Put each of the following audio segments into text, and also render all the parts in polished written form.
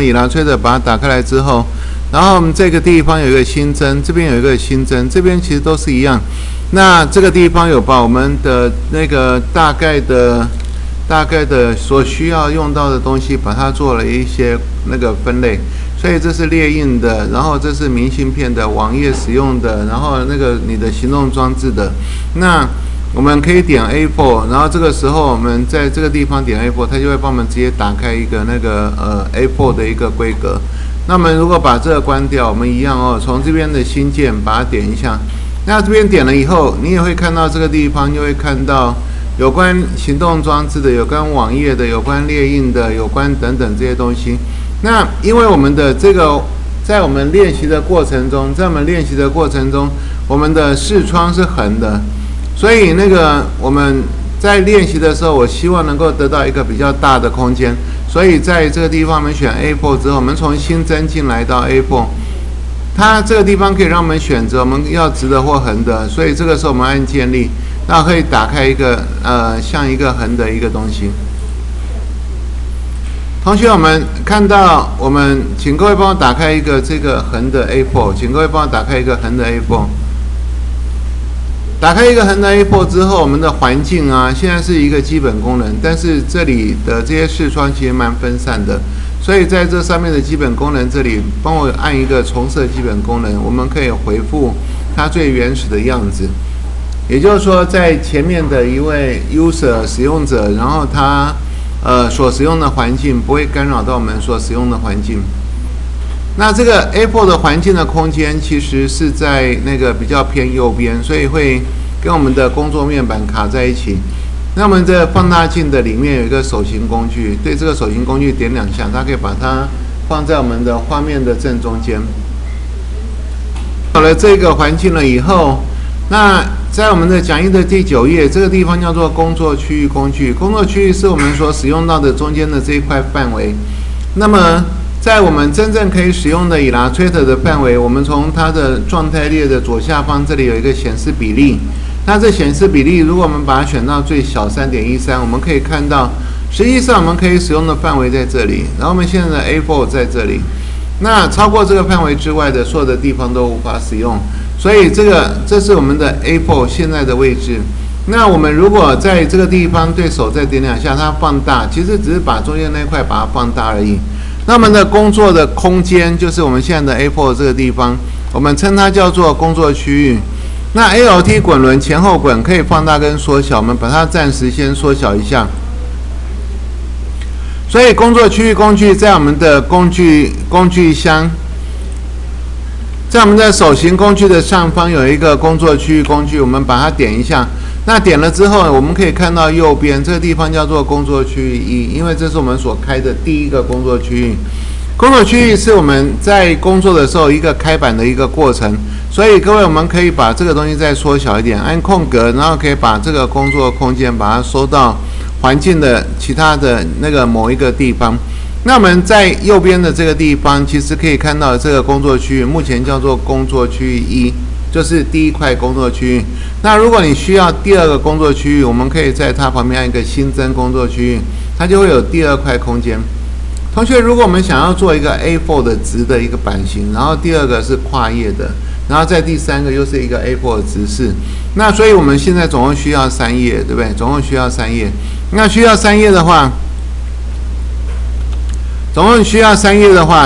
以拉吹的把它打开来之后，然后我们这个地方有一个新增，这边有一个新增，这边其实都是一样。那这个地方有把我们的那个大概的所需要用到的东西，把它做了一些那个分类。所以这是列印的，然后这是明信片的，网页使用的，然后那个你的行动装置的。那我们可以点 A4， 然后这个时候我们在这个地方点 A4， 它就会帮我们直接打开一个那个A4 的一个规格。那么如果把这个关掉，我们一样哦，从这边的新建把它点一下。那这边点了以后，你也会看到这个地方，就会看到有关行动装置的、有关网页的、有关列印的、有关等等这些东西。那因为我们的这个在我们练习的过程中，我们的视窗是横的，所以那个我们在练习的时候，我希望能够得到一个比较大的空间，所以在这个地方我们选 A4 之后，我们重新增进来到 A4， 它这个地方可以让我们选择我们要直的或横的，所以这个时候我们按建立，那可以打开一个像一个横的一个东西。同学，我们看到请各位帮我打开一个这个横的 A4， 请各位帮我打开一个横的 A4。打开一个横的 A4 之后，我们的环境啊，现在是一个基本功能，但是这里的这些视窗其实蛮分散的，所以在这上面的基本功能这里，帮我按一个重设基本功能，我们可以回复它最原始的样子。也就是说，在前面的一位 user 使用者，然后他所使用的环境不会干扰到我们所使用的环境。那这个 A4 的环境的空间其实是在那个比较偏右边，所以会跟我们的工作面板卡在一起。那我们这放大镜的里面有一个手型工具，对这个手型工具点2下，它可以把它放在我们的画面的正中间。有了这个环境了以后，那在我们的讲义的第9页，这个地方叫做工作区域工具。工作区域是我们所使用到的中间的这一块范围。那么在我们真正可以使用的 Illustrator 的范围，我们从它的状态列的左下方这里有一个显示比例。那这显示比例，如果我们把它选到最小 3.13， 我们可以看到，实际上我们可以使用的范围在这里。然后我们现在的 A4 在这里。那超过这个范围之外的所有的地方都无法使用。所以这是我们的 A4 现在的位置。那我们如果在这个地方对手再点2下，它放大，其实只是把中间那块把它放大而已。那我们的工作的空间就是我们现在的 A4 这个地方，我们称它叫做工作区域。那 ALT 滚轮前后滚可以放大跟缩小，我们把它暂时先缩小一下。所以工作区域工具在我们的工具箱。在我们的手型工具的上方有一个工作区域工具，我们把它点一下。那点了之后，我们可以看到右边这个地方叫做工作区域1，因为这是我们所开的第一个工作区域。工作区域是我们在工作的时候一个开板的一个过程，所以各位我们可以把这个东西再缩小一点，按空格，然后可以把这个工作空间把它缩到环境的其他的那个某一个地方。那我们在右边的这个地方，其实可以看到这个工作区域目前叫做工作区域1，就是第一块工作区域。那如果你需要第二个工作区域，我们可以在它旁边按一个新增工作区域，它就会有第2块空间。同学，如果我们想要做一个 A4 的直的一个版型，然后第2个是跨页的，然后在第3个又是一个 A4 的直式，那所以我们现在总共需要3页，对不对？总共需要3页。那需要3页的话，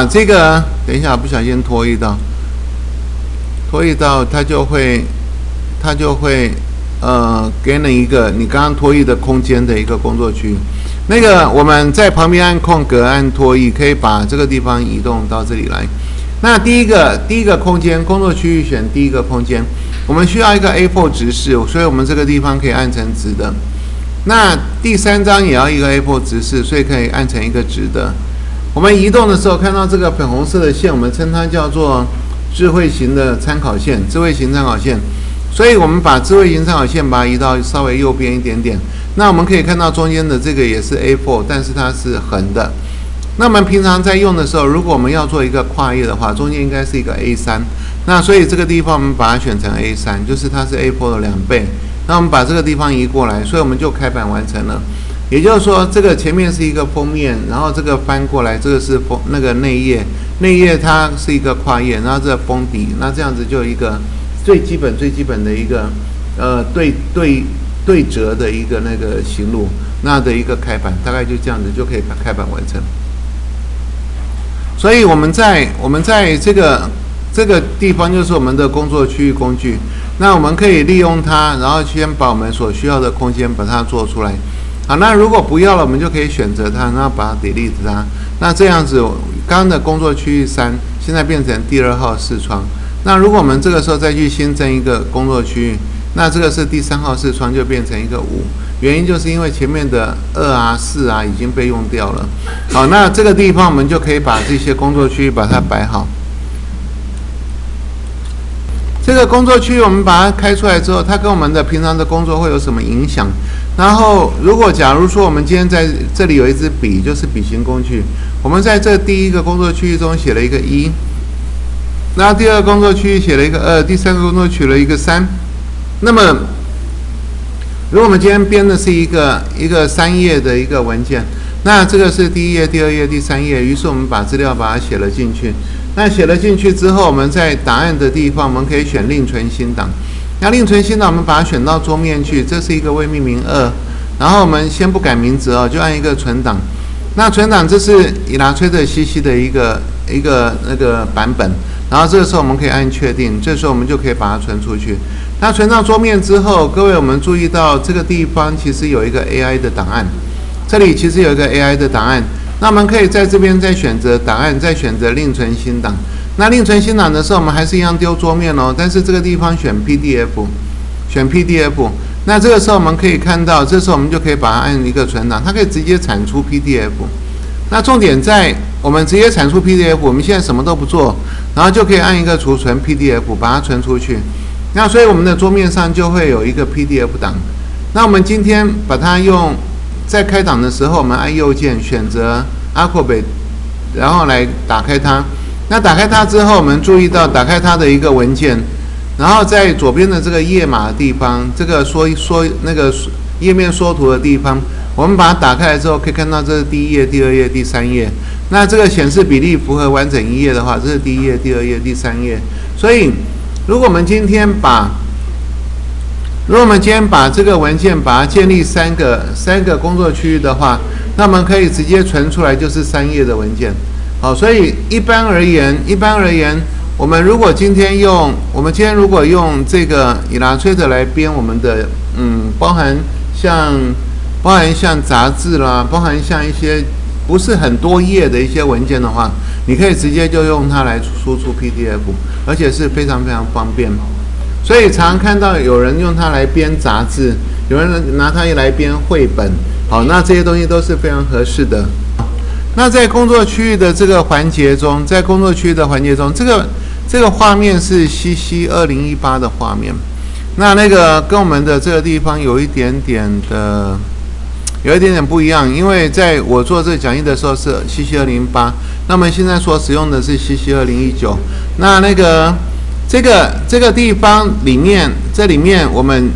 这个等一下不小心拖一道，它就会给你一个你刚刚拖移的空间的一个工作区。那个我们在旁边按空格按拖移，可以把这个地方移动到这里来。那第一个空间工作区域选第一个空间，我们需要一个 A4 直式，所以我们这个地方可以按成直的。那第3张也要一个 A4 直式，所以可以按成一个直的。我们移动的时候看到这个粉红色的线，我们称它叫做智慧型的参考线，所以我们把智慧型参考线把它移到稍微右边一点点。那我们可以看到中间的这个也是 A4， 但是它是横的。那我们平常在用的时候，如果我们要做一个跨页的话，中间应该是一个 A3。那所以这个地方我们把它选成 A3， 就是它是 A4 的2倍。那我们把这个地方移过来，所以我们就开板完成了。也就是说，这个前面是一个封面，然后这个翻过来，这个是那个内页，内页它是一个跨页，然后这个封底，那这样子就有一个最基本的一个对折的一个那个型录，那的一个开版，大概就这样子就可以把开版完成。所以我们在这个地方就是我们的工作区域工具，那我们可以利用它，然后先把我们所需要的空间把它做出来。好，那如果不要了，我们就可以选择它，然后把它 delete 它。那这样子，刚刚的工作区域3现在变成第2号视窗。那如果我们这个时候再去新增一个工作区域，那这个是第3号视窗就变成一个5。原因就是因为前面的2啊、4啊已经被用掉了。好，那这个地方我们就可以把这些工作区域把它摆好。这个工作区域我们把它开出来之后，它跟我们的平常的工作会有什么影响？然后，如果假如说我们今天在这里有一支笔，就是笔形工具，我们在这第一个工作区域中写了一个1，那第2个工作区域写了一个2，第3个工作取了一个3。那么，如果我们今天编的是一个3页的一个文件，那这个是第1页、第2页、第3页，于是我们把资料把它写了进去。那写了进去之后，我们在档案的地方，我们可以选另存新档。那另存新档，我们把它选到桌面去，这是一个未命名2，然后我们先不改名字哦，就按一个存档。那存档这是Illustrator CC的一个那个版本，然后这个时候我们可以按确定，这时候我们就可以把它存出去。那存到桌面之后，各位我们注意到这个地方其实有一个 AI 的档案，这里其实有一个 AI 的档案。那我们可以在这边再选择档案，再选择另存新档。那另存新档的时候，我们还是一样丢桌面哦，但是这个地方选 PDF， 选 PDF。那这个时候我们可以看到，这时候我们就可以把它按一个存档，它可以直接产出 PDF。那重点在我们直接产出 PDF， 我们现在什么都不做，然后就可以按一个储存 PDF， 把它存出去。那所以我们的桌面上就会有一个 PDF 档。那我们今天把它用在开档的时候，我们按右键选择 Acrobat， 然后来打开它。那打开它之后，我们注意到打开它的一个文件，然后在左边的这个页码的地方，这个那个页面缩图的地方，我们把它打开来之后，可以看到这是第1页、第2页、第3页。那这个显示比例符合完整1页的话，这是第1页、第2页、第3页。所以，如果我们今天把这个文件把它建立三个工作区域的话，那我们可以直接存出来就是3页的文件。好，所以一般而言，我们今天如果用这个 Illustrator 来编我们的包含像杂志啦，包含像一些不是很多页的一些文件的话，你可以直接就用它来输出 PDF， 而且是非常非常方便。所以常看到有人用它来编杂志，有人拿它来编绘本，好，那这些东西都是非常合适的。那在工作区域的这个环节中，这个画面是 CC 2018的画面，那个跟我们的这个地方有一点点不一样，因为在我做这个讲义的时候是 CC 2018，那么现在所使用的是 CC 2019。这个地方里面，我们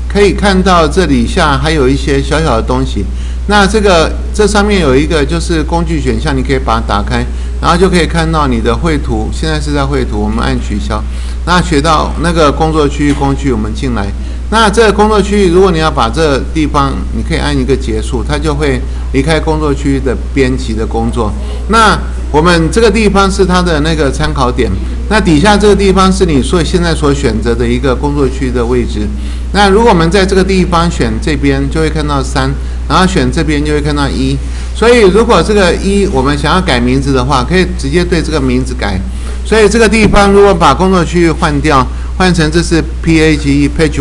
可以看到这底下还有一些小小的东西。那这上面有一个就是工具选项，你可以把它打开，然后就可以看到你的绘图。现在是在绘图，我们按取消。那学到那个工作区域工具，我们进来。那这个工作区域，如果你要把这个地方，你可以按一个结束，它就会离开工作区域的编辑的工作。那我们这个地方是它的那个参考点，那底下这个地方是你现在所选择的一个工作区的位置。那如果我们在这个地方选这边，就会看到3，然后选这边就会看到1。所以如果这个1我们想要改名字的话，可以直接对这个名字改。所以这个地方如果把工作区域换掉，换成这是 PAGE Page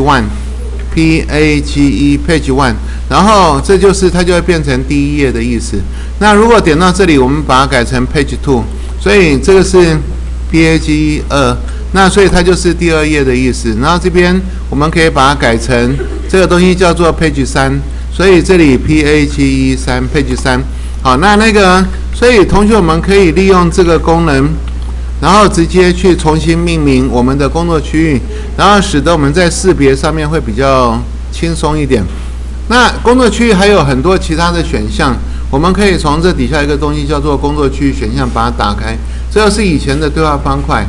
1，PAGE Page 1，然后它就会变成第1页的意思。那如果点到这里，我们把它改成 Page 2，所以这个是 PAGE 2，那所以它就是第2页的意思。然后这边我们可以把它改成这个东西叫做 Page 3，所以这里 PAGE 3 Page 3。好，所以同学们可以利用这个功能，然后直接去重新命名我们的工作区域，然后使得我们在识别上面会比较轻松一点。那工作区域还有很多其他的选项，我们可以从这底下一个东西叫做工作区域选项把它打开，这个是以前的对话方块。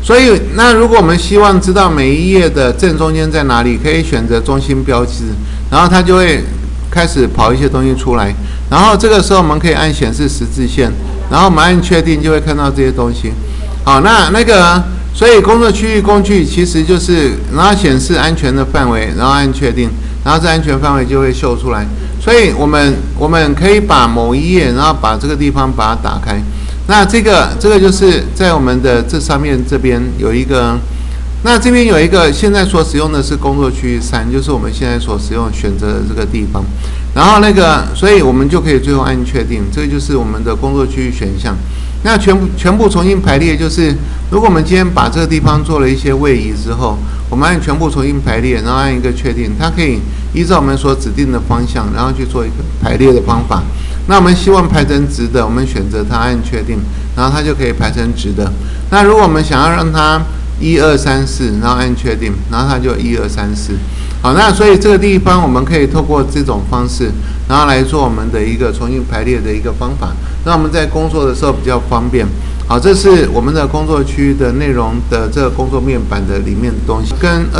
所以，那如果我们希望知道每一页的正中间在哪里，可以选择中心标志，然后它就会开始跑一些东西出来。然后这个时候我们可以按显示十字线，然后我们按确定就会看到这些东西。好，所以工作区域工具其实就是，然后显示安全的范围，然后按确定，然后这安全范围就会秀出来。所以我们可以把某一页，然后把这个地方把它打开。那这个就是在我们的这上面这边有一个，那这边有一个现在所使用的是工作区域3，就是我们现在所使用选择的这个地方。然后所以我们就可以最后按确定，这个就是我们的工作区域选项。那全部重新排列，就是如果我们今天把这个地方做了一些位移之后，我们按全部重新排列，然后按一个确定，它可以依照我们所指定的方向，然后去做一个排列的方法。那我们希望排成直的，我们选择它按确定，然后它就可以排成直的。那如果我们想要让它1、2、3、4，然后按确定，然后它就1、2、3、4。好，那所以这个地方我们可以透过这种方式，然后来做我们的一个重新排列的一个方法，让我们在工作的时候比较方便。好，这是我们的工作区的内容的这个工作面板的里面的东西，跟